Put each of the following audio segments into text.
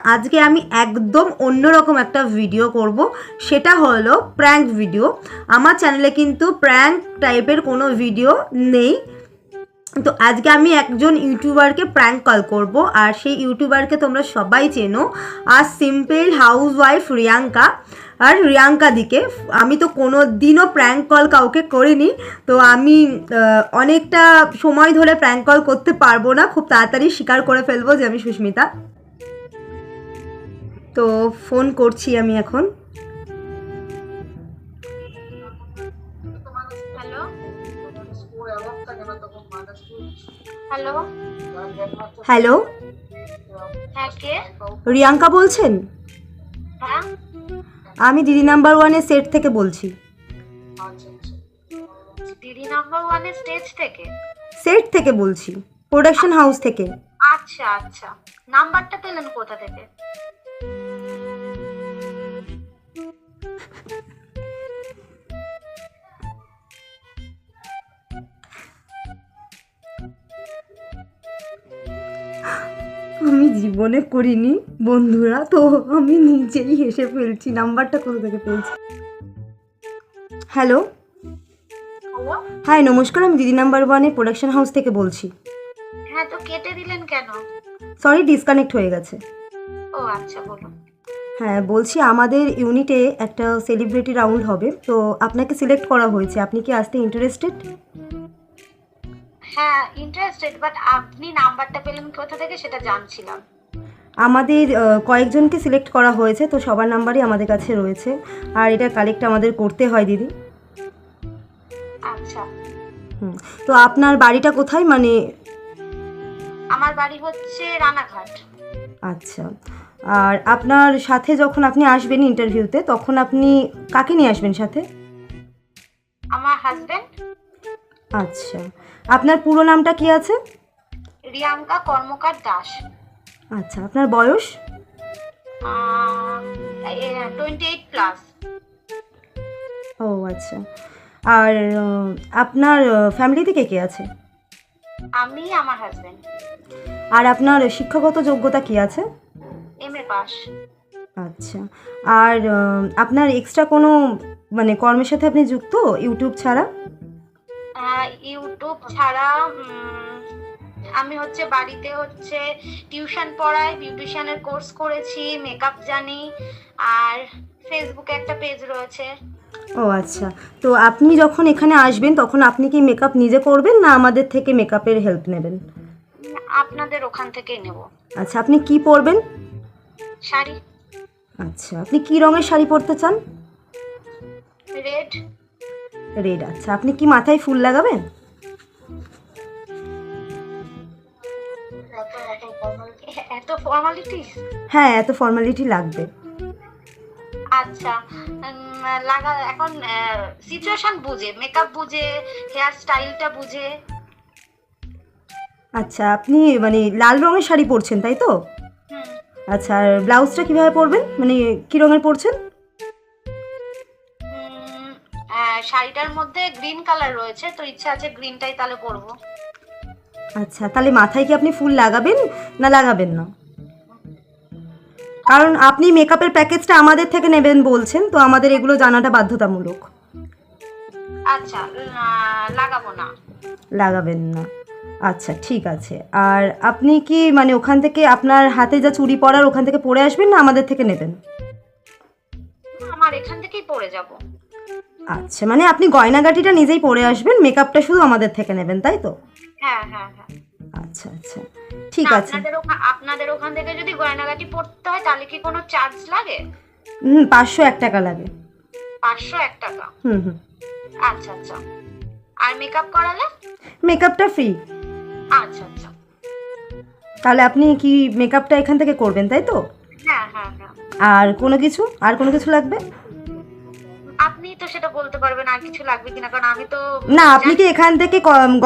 আজকে আমি একদম অন্যরকম একটা ভিডিও করব, সেটা হলো প্র্যাঙ্ক ভিডিও। আমার চ্যানেলে কিন্তু প্র্যাঙ্ক টাইপের কোনো ভিডিও নেই। তো আজকে আমি একজন ইউটিউবারকে প্র্যাঙ্ক কল করব, আর সেই ইউটিউবারকে তোমরা সবাই চেনো, আর সিম্পল হাউসওয়াইফ রিয়াঙ্কা। আর রিয়াঙ্কা দিকে আমি তো কোনো দিনও প্র্যাঙ্ক কল কাউকে করিনি, তো আমি অনেকটা সময় ধরে প্র্যাঙ্ক কল করতে পারবো না, খুব তাড়াতাড়ি স্বীকার করে ফেলবো যে আমি সুস্মিতা। তো ফোন করছি আমি এখন। হ্যালো হ্যালো হ্যালো, হ্যাঁ কে? রিয়াঙ্কা বলছেন? হ্যাঁ আমি দিদি নাম্বার ওয়ানের সেট থেকে বলছি। দিদি নাম্বার ওয়ানের স্টেজ থেকে? সেট থেকে বলছি, প্রোডাকশন হাউস থেকে। আচ্ছা আচ্ছা, নাম্বারটা পেলেন কোথা থেকে? আমি জীবনে করিনি বন্ধুরা, তো আমি নিজেই হেসে ফেলছি। নাম্বারটা কোথা থেকে পেয়েছি? হ্যালো, হ্যালো, হ্যাঁ নমস্কার, আমি দিদি নাম্বার ওয়ানের প্রোডাকশন হাউস থেকে বলছি। হ্যাঁ তো কেটে দিলেন কেন? সরি, ডিসকানেক্ট হয়ে গেছে। ও আচ্ছা, বলুন। হ্যাঁ বলছি, আমাদের ইউনিটে একটা সেলিব্রিটি রাউন্ড হবে, তো আপনাকে সিলেক্ট করা হয়েছে। আপনি কি আসতে ইন্টারেস্টেড? হ্যাঁ ইন্টারেস্টেড, বাট আপনি নাম্বারটা পেলেন কোথা থেকে সেটা জানছিলাম। আমাদের কয়েকজনকে সিলেক্ট করা হয়েছে, তো সবার নাম্বারই আমাদের কাছে রয়েছে, আর এটা কালেক্ট আমাদের করতে হয় দিদি। আচ্ছা, তো আপনার বাড়িটা কোথায়, মানে? আমার বাড়ি হচ্ছে রানাঘাট। আচ্ছা, আর আপনার সাথে যখন আপনি আসবেন ইন্টারভিউতে, তখন আপনি কাকে নিয়ে আসবেন সাথে? আমার হাজবেন্ড। আচ্ছা, আপনার পুরো নামটা কি আছে? রিয়াঙ্কা কর্মকার দাস। আচ্ছা, আপনার বয়স? 28+। ও আচ্ছা, আর আপনার ফ্যামিলিতে কে কে আছে? আমি, আমার হাজবেন্ড। আর আপনার শিক্ষাগত যোগ্যতা কি আছে? MA pass. আচ্ছা, আর আপনার এক্সট্রা কোনো মানে কর্মের সাথে আপনি যুক্ত ইউটিউব ছাড়া? ইউটিউব ছাড়া আমি হচ্ছে বাড়িতে হচ্ছে টিউশন পড়াই, বিউটিশিয়ানের কোর্স করেছি, মেকআপ জানি, আর ফেসবুকে একটা পেজ রয়েছে। ও আচ্ছা, তো আপনি যখন এখানে আসবেন তখন আপনি কি মেকআপ নিজে করবেন, না আমাদের থেকে মেকআপের হেল্প নেবেন? আপনাদের ওখান থেকেই নেব। আচ্ছা, আপনি কি পরবেন? শাড়ি। আচ্ছা, আপনি কি রঙের শাড়ি পরতে চান? রেড। রেড। আচ্ছা, আপনি কি মাথায় ফুল লাগাবেন? এত ফর্মালিটিস? হ্যাঁ, এত ফর্মালিটি লাগবে। আচ্ছা, লাগা এখন সিচুয়েশন বুঝে, মেকআপ বুঝে, হেয়ার স্টাইলটা বুঝে। আচ্ছা, আপনি মানে লাল রঙের শাড়ি পরছেন তাই তো? হুম, আচ্ছা, আর ব্লাউজটা কিভাবে পরবেন, মানে কি রঙের পরছেন? শাড়িটার মধ্যে গ্রিন কালার রয়েছে, তো ইচ্ছা আছে গ্রিনটাই তাহলে পরবো। আচ্ছা, তাহলে মাথায় কি আপনি ফুল লাগাবেন না লাগাবেন না? কারণ আপনি মেকআপের প্যাকেজটা আমাদের থেকে নেবেন বলছেন, তো আমাদের এগুলো জানাটা বাধ্যতামূলক। আচ্ছা, লাগাবো না। লাগাবেন না? আচ্ছা ঠিক আছে। আর আপনি কি মানে ওখান থেকে আপনার হাতে যা চুড়ি পরার ওখান থেকে পরে আসবেন, না আমাদের থেকে নেবেন? আমার এখান থেকেই পরে যাব। আচ্ছা, মানে আপনি গয়নাগাটিটা নিজেই পরে আসবেন, মেকআপটা শুধু আমাদের থেকে নেবেন তাই তো? হ্যাঁ হ্যাঁ হ্যাঁ। আচ্ছা আচ্ছা, ঠিক না, আছে। আপনাদের ওখান থেকে যদি গয়নাগাটি পরতে হয় তাহলে কি কোনো চার্জ লাগে? 501 টাকা লাগে। 501 টাকা? হুম। আচ্ছা আচ্ছা। আর মেকআপ করালে? মেকআপটা ফ্রি। আচ্ছা আচ্ছা। তাহলে আপনি কি মেকআপটা এখান থেকে করবেন তাই তো? হ্যাঁ হ্যাঁ হ্যাঁ। আর কোনো কিছু লাগবে? আপনি তো সেটা বলতে পারবেন আর কিছু লাগবে কিনা, কারণ আমি তো না, আপনি কি এখান থেকে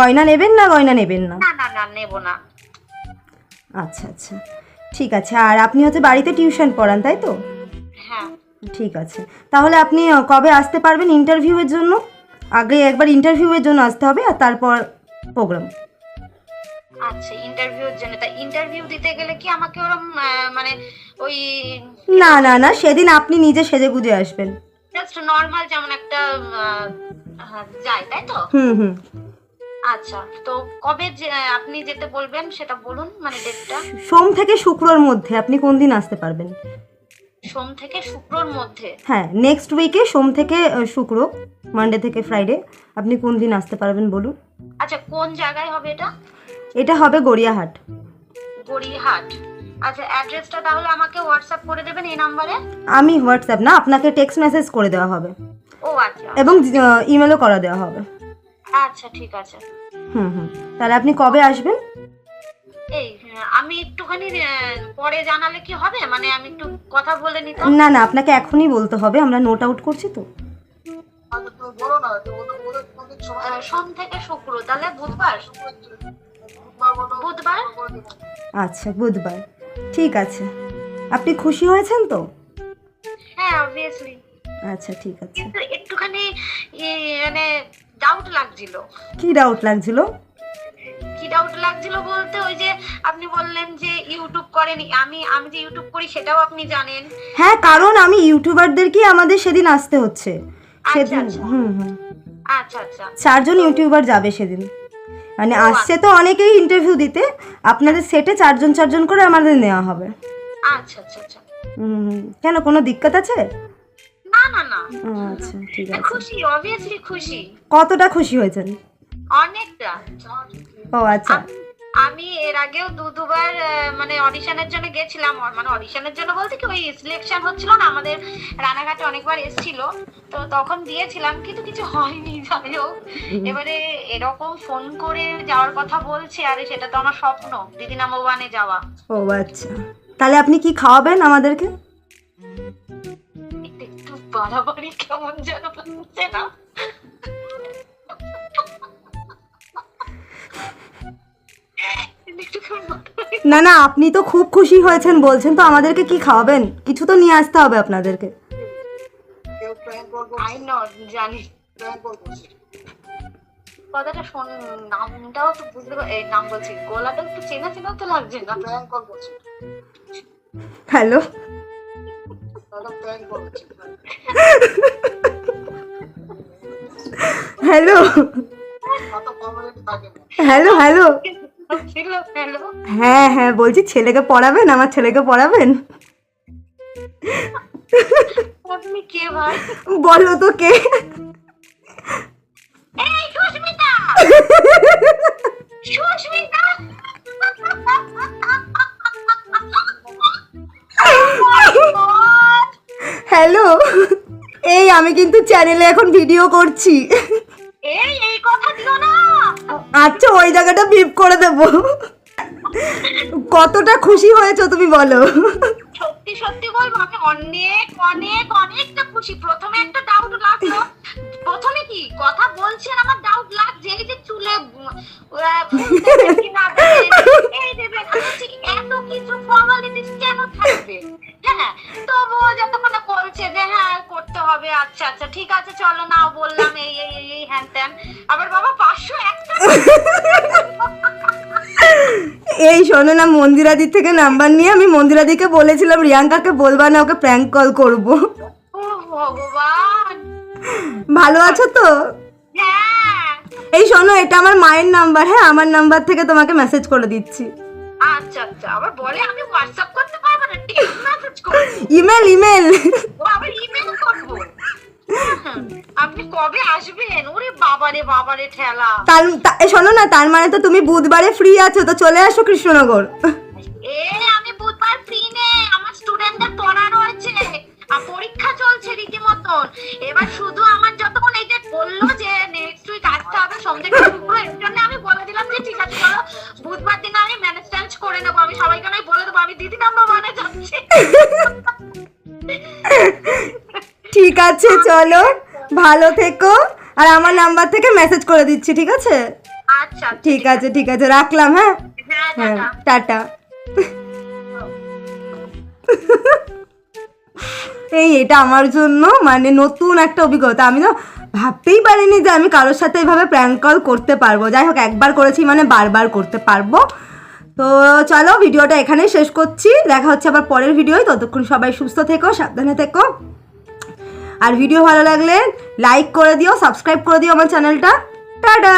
গয়না নেবেন না গয়না নেবেন না? না না না, নেব না। আচ্ছা আচ্ছা, ঠিক আছে। আর আপনি হচ্ছে বাড়িতে টিউশন পড়ান তাই তো? হ্যাঁ। ঠিক আছে, তাহলে আপনি কবে আসতে পারবেন ইন্টারভিউয়ের জন্য? আগে একবার ইন্টারভিউয়ের জন্য আসতে হবে, আর তারপর প্রোগ্রাম। আচ্ছা, ইন্টারভিউর জন্য। তা ইন্টারভিউ দিতে গেলে কি আমাকে ওরকম মানে ওই না না না, সেদিন আপনি নিজে সেজেগুজে আসবেন। জাস্ট নর্মাল যেমন একটা যায়, তাই তো? হুম। আচ্ছা, তো কবে আপনি যেতে বলবেন সেটা বলুন, মানে ডেটটা। সোম থেকে শুক্রর মধ্যে আপনি কোন দিন আসতে পারবেন? সোম থেকে শুক্রর মধ্যে? হ্যাঁ, নেক্সট উইকে সোম থেকে শুক্র, মানডে থেকে ফ্রাইডে, আপনি কোন দিন আসতে পারবেন বলুন? আচ্ছা, কোন জায়গায় হবে এটা? এটা হবে গড়িয়াহাট। গড়িয়াহাট। আচ্ছা, অ্যাড্রেসটা তাহলে আমাকে হোয়াটসঅ্যাপ করে দেবেন এই নাম্বারে? আমি হোয়াটসঅ্যাপ না, আপনাকে টেক্সট মেসেজ করে দেওয়া হবে ও আচ্ছা। এবং ইমেলও করা দেওয়া হবে। আচ্ছা, ঠিক আছে। হুম। তাহলে আপনি কবে আসবেন? এই আমি একটুখানি পরে জানালে কি হবে, মানে আমি একটু কথা বলে নিতাম। না না, আপনাকে এখনই বলতে হবে, আমরা নোট আউট করছি তো। সোম থেকে শুক্র, তাহলে বুধবার। বুধবার। আচ্ছা, বুধবার, ঠিক আছে। আপনি খুশি হয়েছেন তো? হ্যাঁ, অবভিয়াসলি। আচ্ছা, ঠিক আছে। কিন্তু একটুখানি মানে ডাউট লাগছিল। কি ডাউট লাগছিল? কি ডাউট লাগছিল বলতে, ওই যে আপনি বললেন যে ইউটিউব করেনি, আমি যে ইউটিউব করি সেটাও আপনি জানেন। হ্যাঁ, কারণ আমি ইউটিউবারদেরকে আমাদের সেদিন আসতে হচ্ছে সেদিন। আচ্ছা। হুম। আচ্ছা আচ্ছা। 4 জন ইউটিউবার যাবে সেদিন, মানে আসছে তো অনেকেই ইন্টারভিউ দিতে, আপনাদের সেটে 4 জন করে আমাদের নেওয়া হবে। আচ্ছা আচ্ছা আচ্ছা। কেন, কোনো দিক্কত আছে? না না না। আচ্ছা, ঠিক আছে। খুশি, অবভিয়াসলি খুশি। কতটা খুশি হয়েছেন? অনেকটা। ও আচ্ছা। আমি এর আগেও দুবার মানে অডিশনের জন্য গেছিলাম, মানে অডিশনের জন্য বলতে কি ওই সিলেকশন হচ্ছিল না, আমাদের রানাঘাটে অনেকবার এসেছিল, তো তখন দিয়েছিলাম কিন্তু কিছু হয়নি। যাই হোক, এবারে এরকম ফোন করে যাওয়ার কথা বলছে, আরে সেটা তো আমার স্বপ্ন, দিদি নাম্বার 1-এ যাওয়া। ও আচ্ছা, তাহলে আপনি কি খাওয়াবেন আমাদেরকে? একটু বাড়াবাড়ি কেমন যেন লাগছে না? না না, আপনি তো খুব খুশি হয়েছেন বলছেন, তো আমাদেরকে কি খাওয়াবেন? কিছু তো নিয়ে আসতে হবে আপনাদেরকে। আই নো, জানি। কথাটা শোন, নামটাও তো বুঝতে এই নাম বলছি, গলাটা একটু চেনা চেনা তো লাগছে না? Hello hello hello hello hello. হ্যাঁ, বলছি ছেলেকে পড়াবেন, আমার ছেলেকে পড়াবেন। আপনি কে ভাই? বলো তো কে? এই সুস্মিতা। সুস্মিতা। হ্যালো, এই আমি কিন্তু চ্যানেলে এখন ভিডিও করছি। এই কথা দিও না। আচ্ছা, ওই জায়গাটা বিপ করে দেব। কতটা খুশি হয়েছো তুমি বলো? সত্যি সত্যি বলবো, আমি অনেকটা খুশি। প্রথমে একটা ডাউট লাগলো, প্রথমে কি কথা বলছেন আমার ডাউট লাগছে, এই যে চুলে কি না এই দেবেন, এত কিছু ফর্মালিটিস কেন থাকবে? হ্যাঁ, তবু যতক্ষণ বলছে যে হ্যাঁ করতে হবে, আচ্ছা আচ্ছা ঠিক আছে চলো, নাও বললাম এই হ্যান ত্যান, আবার বাবা 500 একটা। এই শোনো না, মন্দিরাদির থেকে নাম্বার নিয়ে আমি মন্দিরাদিকে বলেছিলাম রিয়াঙ্কাকে বলবা না, ওকে প্র্যাঙ্ক কল করব। ও ভগবান। ভালো আছো তো? হ্যাঁ। এই শোনো, এটা আমার মায়ের নাম্বার, হ্যাঁ আমার নাম্বার থেকে তোমাকে মেসেজ করে দিচ্ছি। আচ্ছা আচ্ছা, আবার বলে আমি হোয়াটসঅ্যাপ করতে পারবো না, টেক্সট মেসেজ করব। ইমেল ও আবার ইমেল করব? আপনি কবে আসবেন? ওরে বাবারে ঠেলা। শোনো না, তার মানে তো তুমি বুধবারে ফ্রি আছো, তো চলে আসো কৃষ্ণনগর। আমি বুধবার ফ্রি নেই, আমার স্টুডেন্টদের পড়া রয়েছে আর পরীক্ষা চলছে রীতিমতন। এবার শুধু আমার যতক্ষণ এই যে বললো যে নেক্সট উইক আসতে হবে সোম থেকে শুক্র, এর জন্য আমি বলে দিলাম যে ঠিক আছে চলো বুধবার দিন আমি ম্যানেজ ট্যানেজ করে নেবো। আমি সবাইকে নয় বলে দেবো আমি দিদি নাম্বার 1-এ যাচ্ছি। ঠিক আছে, চলো, ভালো থেকো, আর আমার নাম্বার থেকে মেসেজ করে দিচ্ছি, ঠিক আছে? আচ্ছা ঠিক আছে, রাখলাম। হ্যাঁ, হ্যাঁ, টাটা। এটা আমার জন্য মানে নতুন একটা অভিজ্ঞতা। আমি তো ভাবতেই পারিনি যে আমি কারোর সাথে এভাবে প্র্যাঙ্ক কল করতে পারবো। যাই হোক, একবার করেছি মানে বারবার করতে পারবো। তো চলো ভিডিওটা এখানেই শেষ করছি, দেখা হচ্ছে আবার পরের ভিডিওয়। ততক্ষণ সবাই সুস্থ থেকো, সাবধানে থেকো। আর ভিডিও ভালো লাগলে লাইক করে দিও, সাবস্ক্রাইব করে দিও আমার চ্যানেলটা। টাটা।